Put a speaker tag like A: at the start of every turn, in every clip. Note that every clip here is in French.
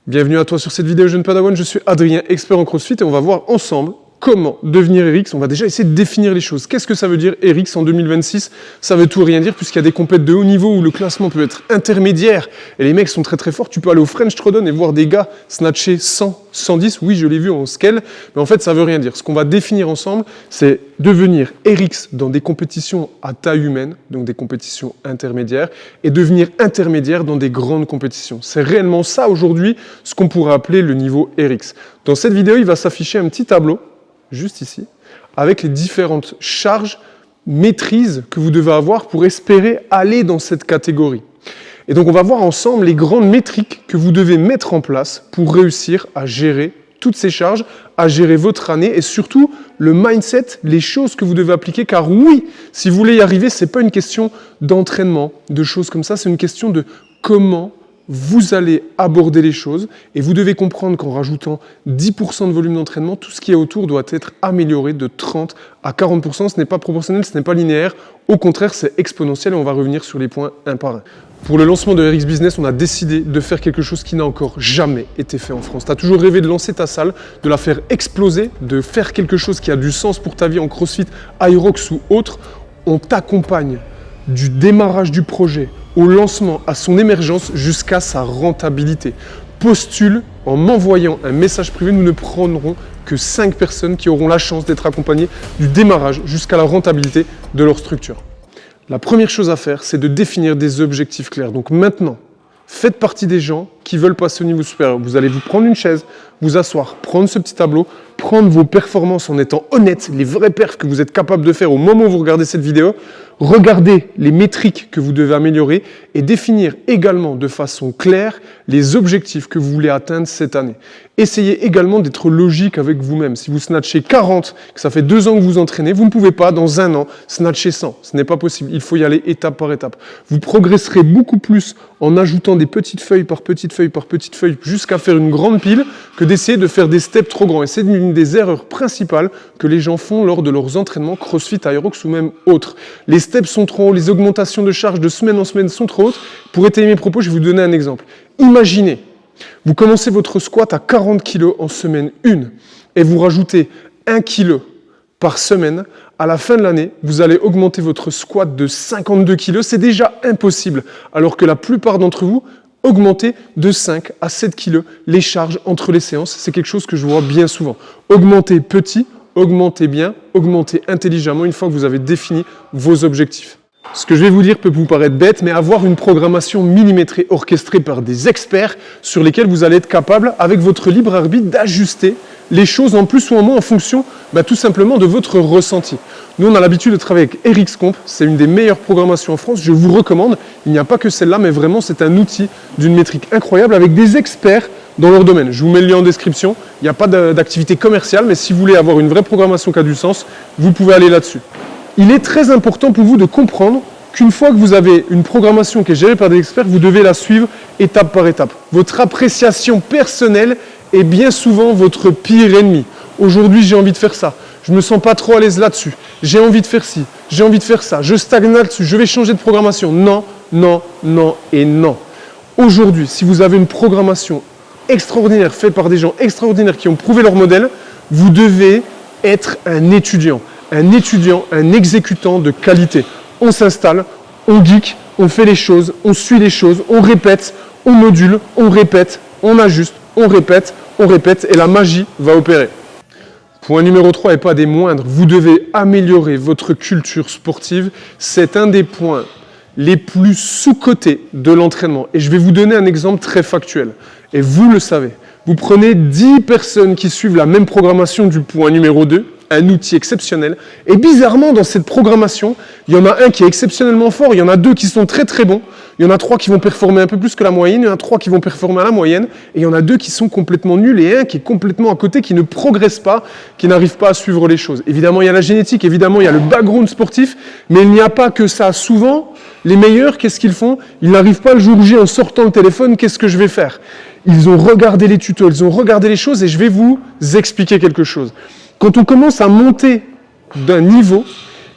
A: Bienvenue à toi sur cette vidéo Jeune Padawan, je suis Adrien, expert en CrossFit et on va voir ensemble comment devenir RX. On va déjà essayer de définir les choses. Qu'est-ce que ça veut dire RX en 2026? Ça veut tout et rien dire puisqu'il y a des compètes de haut niveau où le classement peut être intermédiaire et les mecs sont très très forts. Tu peux aller au French Throwdown et voir des gars snatcher 100, 110. Oui, je l'ai vu en scale, mais en fait ça veut rien dire. Ce qu'on va définir ensemble, c'est devenir RX dans des compétitions à taille humaine, donc des compétitions intermédiaires, et devenir intermédiaire dans des grandes compétitions. C'est réellement ça aujourd'hui, ce qu'on pourrait appeler le niveau RX. Dans cette vidéo, il va s'afficher un petit tableau juste ici, avec les différentes charges, maîtrises que vous devez avoir pour espérer aller dans cette catégorie. Et donc on va voir ensemble les grandes métriques que vous devez mettre en place pour réussir à gérer toutes ces charges, à gérer votre année et surtout le mindset, les choses que vous devez appliquer. Car oui, si vous voulez y arriver, ce n'est pas une question d'entraînement, de choses comme ça, c'est une question de comment vous allez aborder les choses et vous devez comprendre qu'en rajoutant 10% de volume d'entraînement, tout ce qui est autour doit être amélioré de 30 à 40%. Ce n'est pas proportionnel, ce n'est pas linéaire. Au contraire, c'est exponentiel et on va revenir sur les points un par un. Pour le lancement de RX Business, on a décidé de faire quelque chose qui n'a encore jamais été fait en France. Tu as toujours rêvé de lancer ta salle, de la faire exploser, de faire quelque chose qui a du sens pour ta vie en CrossFit, Hyrox ou autre. On t'accompagne du démarrage du projet au lancement, à son émergence, jusqu'à sa rentabilité. Postule en m'envoyant un message privé. Nous ne prendrons que 5 personnes qui auront la chance d'être accompagnées du démarrage jusqu'à la rentabilité de leur structure. La première chose à faire, c'est de définir des objectifs clairs. Donc maintenant, faites partie des gens qui veulent passer au niveau supérieur. Vous allez vous prendre une chaise, vous asseoir, prendre ce petit tableau, prendre vos performances en étant honnête, les vrais perfs que vous êtes capable de faire au moment où vous regardez cette vidéo, regardez les métriques que vous devez améliorer et définir également de façon claire les objectifs que vous voulez atteindre cette année. Essayez également d'être logique avec vous-même. Si vous snatchez 40, que ça fait 2 ans que vous entraînez, vous ne pouvez pas dans 1 an snatcher 100. Ce n'est pas possible. Il faut y aller étape par étape. Vous progresserez beaucoup plus en ajoutant des petites feuilles par petites feuilles par petites feuilles jusqu'à faire une grande pile que d'essayer de faire des steps trop grands. Et c'est une des erreurs principales que les gens font lors de leurs entraînements CrossFit, Hyrox ou même autres. Les steps sont trop hauts, les augmentations de charge de semaine en semaine sont trop hautes. Pour étayer mes propos, je vais vous donner un exemple. Imaginez, vous commencez votre squat à 40 kg en semaine 1 et vous rajoutez 1 kg par semaine. À la fin de l'année, vous allez augmenter votre squat de 52 kg. C'est déjà impossible, alors que la plupart d'entre vous augmentez de 5 à 7 kg les charges entre les séances. C'est quelque chose que je vois bien souvent. Augmentez petit, augmentez bien, augmentez intelligemment une fois que vous avez défini vos objectifs. Ce que je vais vous dire peut vous paraître bête, mais avoir une programmation millimétrée orchestrée par des experts sur lesquels vous allez être capable, avec votre libre arbitre, d'ajuster les choses en plus ou en moins en fonction tout simplement de votre ressenti. Nous, on a l'habitude de travailler avec RX Comp, c'est une des meilleures programmations en France, je vous recommande. Il n'y a pas que celle-là, mais vraiment c'est un outil d'une métrique incroyable avec des experts dans leur domaine. Je vous mets le lien en description, il n'y a pas d'activité commerciale, mais si vous voulez avoir une vraie programmation qui a du sens, vous pouvez aller là-dessus. Il est très important pour vous de comprendre qu'une fois que vous avez une programmation qui est gérée par des experts, vous devez la suivre étape par étape. Votre appréciation personnelle est bien souvent votre pire ennemi. Aujourd'hui, j'ai envie de faire ça. Je ne me sens pas trop à l'aise là-dessus. J'ai envie de faire ci. J'ai envie de faire ça. Je stagne là-dessus. Je vais changer de programmation. Non, non, non et non. Aujourd'hui, si vous avez une programmation extraordinaire faite par des gens extraordinaires qui ont prouvé leur modèle, vous devez être un étudiant, un exécutant de qualité. On s'installe, on geek, on fait les choses, on suit les choses, on répète, on module, on répète, on ajuste, on répète et la magie va opérer. Point numéro 3 et pas des moindres, vous devez améliorer votre culture sportive. C'est un des points les plus sous-cotés de l'entraînement. Et je vais vous donner un exemple très factuel. Et vous le savez, vous prenez 10 personnes qui suivent la même programmation du point numéro 2, un outil exceptionnel. Et bizarrement, dans cette programmation, il y en a un qui est exceptionnellement fort, il y en a 2 qui sont très très bons, il y en a 3 qui vont performer un peu plus que la moyenne, il y en a 3 qui vont performer à la moyenne, et il y en a 2 qui sont complètement nuls, et un qui est complètement à côté, qui ne progresse pas, qui n'arrive pas à suivre les choses. Évidemment, il y a la génétique, évidemment, il y a le background sportif, mais il n'y a pas que ça. Souvent, les meilleurs, qu'est-ce qu'ils font? Ils n'arrivent pas le jour J en sortant le téléphone, qu'est-ce que je vais faire? Ils ont regardé les tutos, ils ont regardé les choses, et je vais vous expliquer quelque chose. Quand on commence à monter d'un niveau,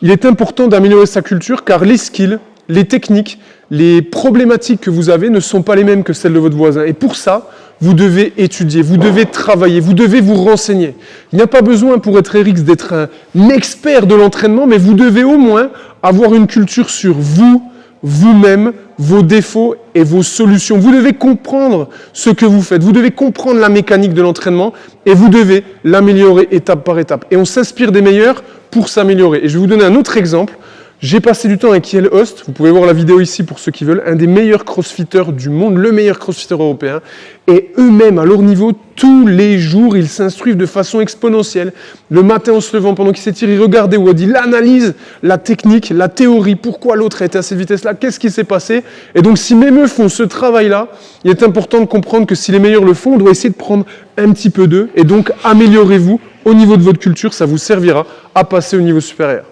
A: il est important d'améliorer sa culture car les skills, les techniques, les problématiques que vous avez ne sont pas les mêmes que celles de votre voisin. Et pour ça, vous devez étudier, vous devez travailler, vous devez vous renseigner. Il n'y a pas besoin pour être RX d'être un expert de l'entraînement, mais vous devez au moins avoir une culture sur vous, vous-même, vos défauts et vos solutions. Vous devez comprendre ce que vous faites, vous devez comprendre la mécanique de l'entraînement et vous devez l'améliorer étape par étape. Et on s'inspire des meilleurs pour s'améliorer. Et je vais vous donner un autre exemple. J'ai passé du temps avec Kiel Host, vous pouvez voir la vidéo ici pour ceux qui veulent, un des meilleurs crossfitters du monde, le meilleur crossfitter européen. Et eux-mêmes, à leur niveau, tous les jours, ils s'instruisent de façon exponentielle. Le matin en se levant, pendant qu'ils s'étirent, ils regardent Wood, ils analysent la technique, la théorie, pourquoi l'autre a été à cette vitesse-là, qu'est-ce qui s'est passé. Et donc si même eux font ce travail-là, il est important de comprendre que si les meilleurs le font, on doit essayer de prendre un petit peu d'eux. Et donc améliorez-vous au niveau de votre culture, ça vous servira à passer au niveau supérieur.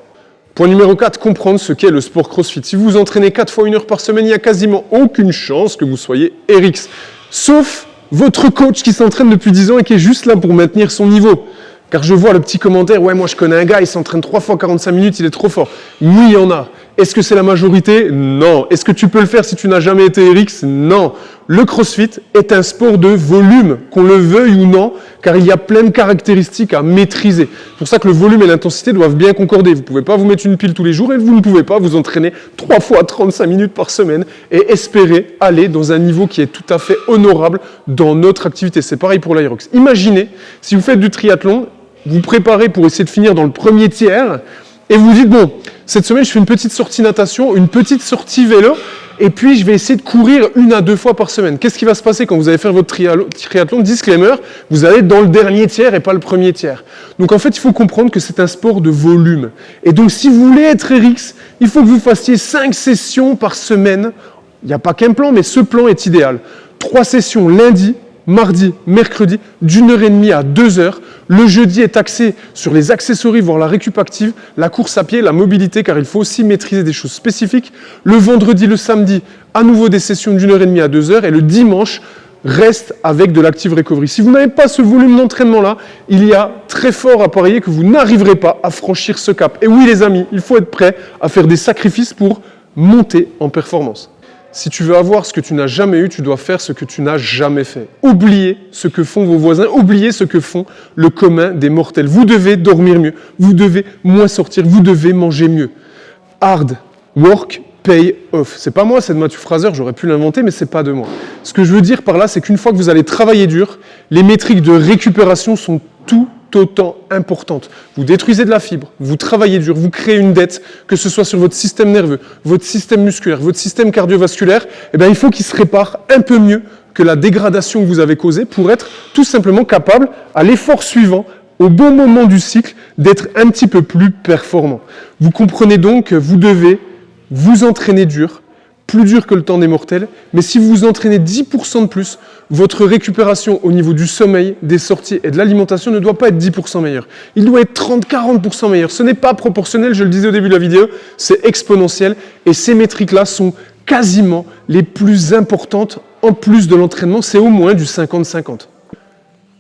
A: Point numéro 4, comprendre ce qu'est le sport CrossFit. Si vous vous entraînez 4 fois 1 heure par semaine, il n'y a quasiment aucune chance que vous soyez RX. Sauf votre coach qui s'entraîne depuis 10 ans et qui est juste là pour maintenir son niveau. Car je vois le petit commentaire, ouais, moi je connais un gars, il s'entraîne 3 fois 45 minutes, il est trop fort. Oui, il y en a. Est-ce que c'est la majorité? Non. Est-ce que tu peux le faire si tu n'as jamais été RX? Non. Le CrossFit est un sport de volume, qu'on le veuille ou non, car il y a plein de caractéristiques à maîtriser. C'est pour ça que le volume et l'intensité doivent bien concorder. Vous ne pouvez pas vous mettre une pile tous les jours et vous ne pouvez pas vous entraîner 3 fois 35 minutes par semaine et espérer aller dans un niveau qui est tout à fait honorable dans notre activité. C'est pareil pour l'Aerox. Imaginez, si vous faites du triathlon, vous préparez pour essayer de finir dans le premier tiers et vous dites, bon, cette semaine, je fais une petite sortie natation, une petite sortie vélo, et puis je vais essayer de courir 1 à 2 fois par semaine. Qu'est-ce qui va se passer quand vous allez faire votre triathlon? Disclaimer, vous allez être dans le dernier tiers et pas le premier tiers. Donc en fait, il faut comprendre que c'est un sport de volume. Et donc si vous voulez être RX, il faut que vous fassiez 5 sessions par semaine. Il n'y a pas qu'un plan, mais ce plan est idéal. 3 sessions lundi, mardi, mercredi, d'1h30 à 2h. Le jeudi est axé sur les accessoires, voire la récup active, la course à pied, la mobilité, car il faut aussi maîtriser des choses spécifiques. Le vendredi, le samedi, à nouveau des sessions d'1h30 à 2h. Et le dimanche, reste avec de l'active recovery. Si vous n'avez pas ce volume d'entraînement-là, il y a très fort à parier que vous n'arriverez pas à franchir ce cap. Et oui, les amis, il faut être prêt à faire des sacrifices pour monter en performance. Si tu veux avoir ce que tu n'as jamais eu, tu dois faire ce que tu n'as jamais fait. Oubliez ce que font vos voisins, oubliez ce que font le commun des mortels. Vous devez dormir mieux, vous devez moins sortir, vous devez manger mieux. Hard work pay off. C'est pas moi, c'est de Matthew Fraser, j'aurais pu l'inventer, mais c'est pas de moi. Ce que je veux dire par là, c'est qu'une fois que vous allez travailler dur, les métriques de récupération sont tout autant importante. Vous détruisez de la fibre, vous travaillez dur, vous créez une dette, que ce soit sur votre système nerveux, votre système musculaire, votre système cardiovasculaire, eh bien, il faut qu'il se répare un peu mieux que la dégradation que vous avez causée pour être tout simplement capable, à l'effort suivant, au bon moment du cycle, d'être un petit peu plus performant. Vous comprenez donc que vous devez vous entraîner dur, plus dur que le temps des mortels, mais si vous vous entraînez 10% de plus, votre récupération au niveau du sommeil, des sorties et de l'alimentation ne doit pas être 10% meilleure. Il doit être 30-40% meilleur. Ce n'est pas proportionnel, je le disais au début de la vidéo, c'est exponentiel et ces métriques-là sont quasiment les plus importantes en plus de l'entraînement, c'est au moins du 50-50.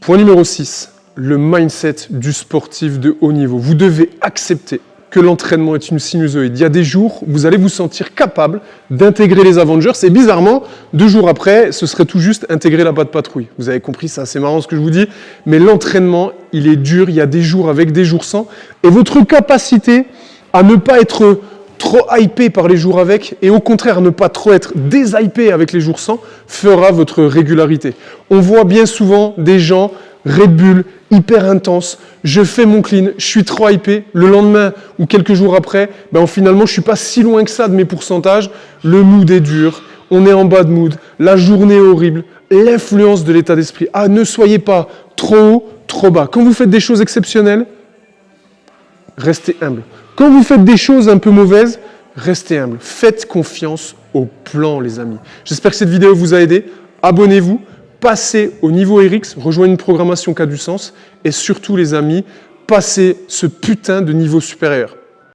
A: Point numéro 6, le mindset du sportif de haut niveau. Vous devez accepter que l'entraînement est une sinusoïde. Il y a des jours où vous allez vous sentir capable d'intégrer les Avengers et bizarrement, 2 jours après, ce serait tout juste intégrer la patte patrouille. Vous avez compris, c'est assez marrant ce que je vous dis, mais l'entraînement, il est dur, il y a des jours avec, des jours sans, et votre capacité à ne pas être trop hypé par les jours avec et au contraire à ne pas trop être déshypé avec les jours sans fera votre régularité. On voit bien souvent des gens Red Bull, hyper intense, je fais mon clean, je suis trop hypé, le lendemain ou quelques jours après, finalement je ne suis pas si loin que ça de mes pourcentages, le mood est dur, on est en bas de mood, la journée est horrible, l'influence de l'état d'esprit. Ah, ne soyez pas trop haut, trop bas. Quand vous faites des choses exceptionnelles, restez humble. Quand vous faites des choses un peu mauvaises, restez humble. Faites confiance au plan, les amis. J'espère que cette vidéo vous a aidé. Abonnez-vous. Passez au niveau RX, rejoignez une programmation qui a du sens et surtout les amis, passez ce putain de niveau supérieur.